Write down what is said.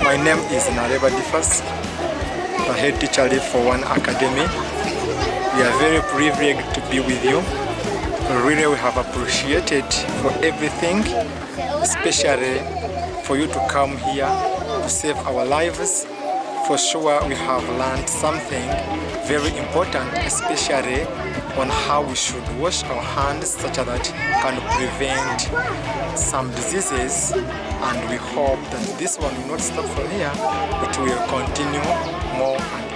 My name is Nareba Difas, the head teacher lead for One Academy. We are very privileged to be with you. Really, we have appreciated for everything, especially for you to come here to save our lives. For sure, we have learned something very important, especially on how we should wash our hands such that can prevent some diseases, and we hope that this one will not stop from here, but will continue more and